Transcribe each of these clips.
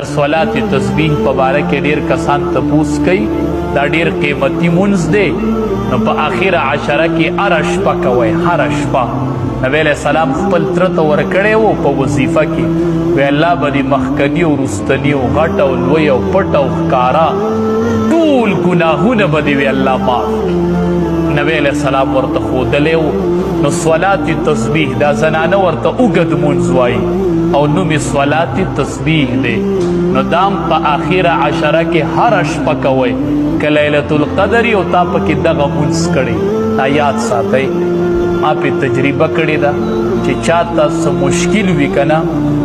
صلات تسبیح په باره کې ډېر کسان تپوس کوي دا ډېر قیمتي مونځ دی نو په آخره عشره کې هره شپه کوئ هره شپه نبی علیه السلام خپل تره ته ورکړی و په وظیفه کې وی الله به دې مخکني او وروستني او غټ او لوی او پټ او ښکاره ټول ګناهونه به دې وی الله معاف نبی علیه السلام ورته ښودلی و نو صلات تسبیح دا زنانه ورته اوږد مونځ وایي او نوم یې صلات تسبیح دی نو دام په آخره عشره کې هره شپه کوئ که لیلة القدر او تا پکې دغه مونځ کړی دا یاد ساتئ ما پې تجربه کړې ده چې چاته څه مشکل وي که نه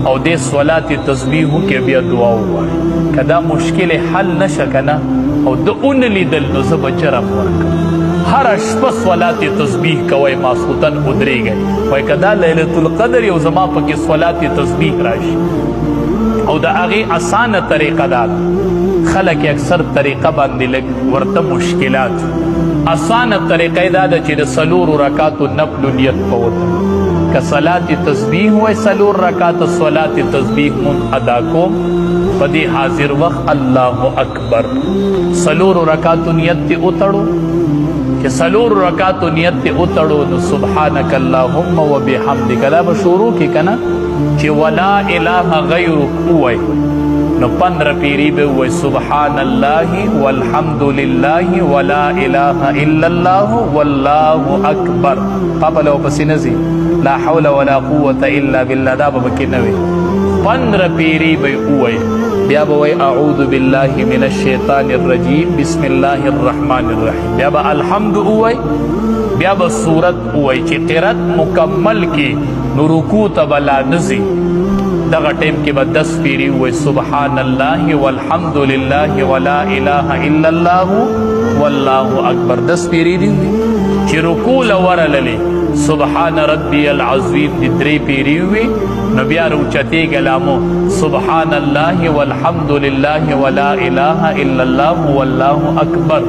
او دې صلات تسبیح وکړي بیا دعا ووایي که دا مشکل حل نشه که نه او د ونه لیدل نو زه به جرم ورکړم هره شپه صلات تسبیح کوئ ماسخوتن ودرېږئ وایي که دا لیلة القدر یو زما پکې صلات تسبیح راشي او د هغې اسانه طریقه دا ده خلک اکثر طریقه باندې لږ ورته مشکلات اسانه طریقه یې دا ده چې د څلورو رکاتو نفلو نیت په وته که صلات تسبیح وای څلور رکاته صلات تسبیح مونږ ادا کوم په دې حاضر وخت الله اکبر څلورو رکاتو نیت دې وتړو چې څلورو رکاتو نیت دې وتړو نو سبحانک اللهم وبحمدک دا به شروع کې که نه چې ولا اله غیرک ووایي نو 15 پیری به ووایي سبحان الله والحمد لله ولا اله الا الله والله اکبر پاپه له ورپسې نه ځي لا حول ولا قوة الا بالله دا به پکې نه وي 15 پیری به ووایي بیا به وایي اعوذ بالله من الشیطان الرجیم بسم الله الرحمن الرحیم بیا به الحمد ووایي بیا به صورت ووایي چې قرات مکمل کې نو رکوع ته به لا نه ځي دغه ټیم کې به 10 پیری ووایي سبحان الله والحمد لله ولا اله الا الله والله اکبر 10 پیری دي چې رکوع له ورللې سبحان ربی العظیم دې 3 پیری وي نو بیا روچتېږه لامو سبحان الله والحمد لله ولا اله الا الله والله اکبر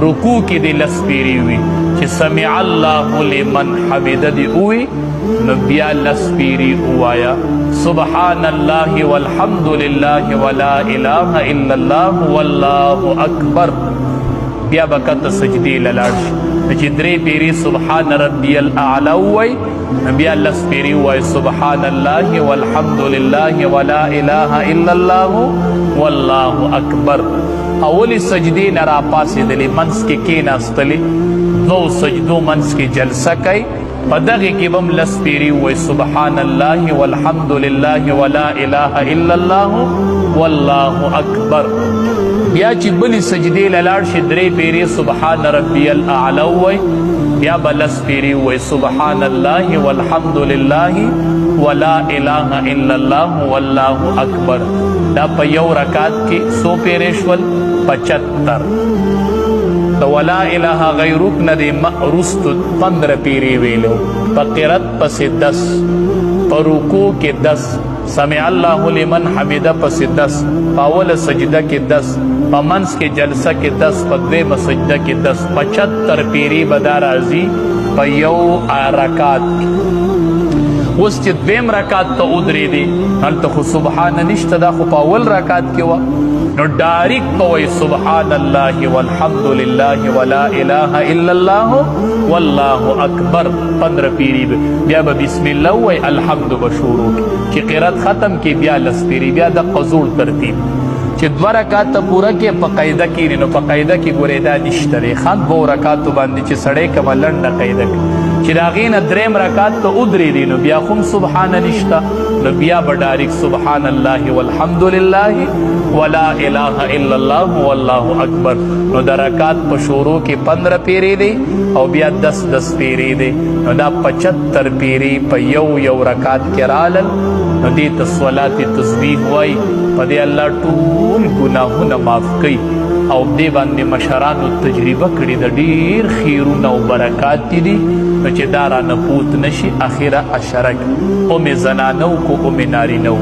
رکوع کې دې 10 پیری وي چې سمع الله لمن حمده دې ووي نو بیا 10 پیری ووایه سبحان الله والحمد لله ولا اله الا الله والله اکبر بیا به کته سجدې له لاړ شي چې 3 پیری سبحان ربی الاعلی ووایي بیا 10 پیری ووایي سبحان الله والحمد لله ولا اله الا الله والله اکبر اولی سجدې نه راپاڅېدلې منځ کې کېناستلې 2 سجدو منځ کې جلسه کوي په دغې کې به هم 10 پیری ووایي سبحان الله والحمد لله ولا اله الا الله والله اکبر بیا چې بلې سجدې له لاړ شي 3 پیری سبحان ربی الاعلی ووایي بیا به 10 پیری ووایي سبحان الله والحمد لله ولا اله الا الله والله اکبر دا په یو رکعت کې 100 پیری شول 75 د ولا اله غیرک نه د وروستو 15 پیری ویلو په قرات پسې 10 په رکوع کې 10 سمع الله لمن حمده پسې 10 په اوله سجده کې 10 په منځ کې جلسه کې 10 په دویمه سجده کې 10 75 پیری به دا راځي په یو رکعت اوس چې دویم رکعت ته ودرېدې هلته خو سبحانه نشته دا خو په اول رکعت کې وه نو ډایرکټ به وایي سبحان الله والحمد لله ولا اله الا الله والله اکبر 15 پیری بیا به بسم الله وایي الحمد به شروع چې قرات ختم کې بیا 10 پیری بیا د قزول ترتیب چې 2 رکعاته پوره کې په قاعده کې نو په قاعده کې ګورې دا نشته دی ښه 2 رکعاتو باندې چې سړی کومه لنډه قاعده چې د هغې نه 3 رکعات ته ودرېدي نو بیا خو هم سبحانه نشته نو بیا به ډایرکټ سبحان الله والحمد لله ولا اله الا الله والله اکبر نو د رکعت په شروع کې 15 پیری دی او بیا 10 پیری دی نو دا 75 پیری په یو رکعت کې رالل نو دې ته صلات تسبیح وایي په دې الله ټول ګناهونه معاف کوي او دې باندې مشرانو تجربه کړې د ډېر خیرونه او برکات دي نو چې دا رانه پوت نشي اخره عشره او مې زنانه کو او مې نارینه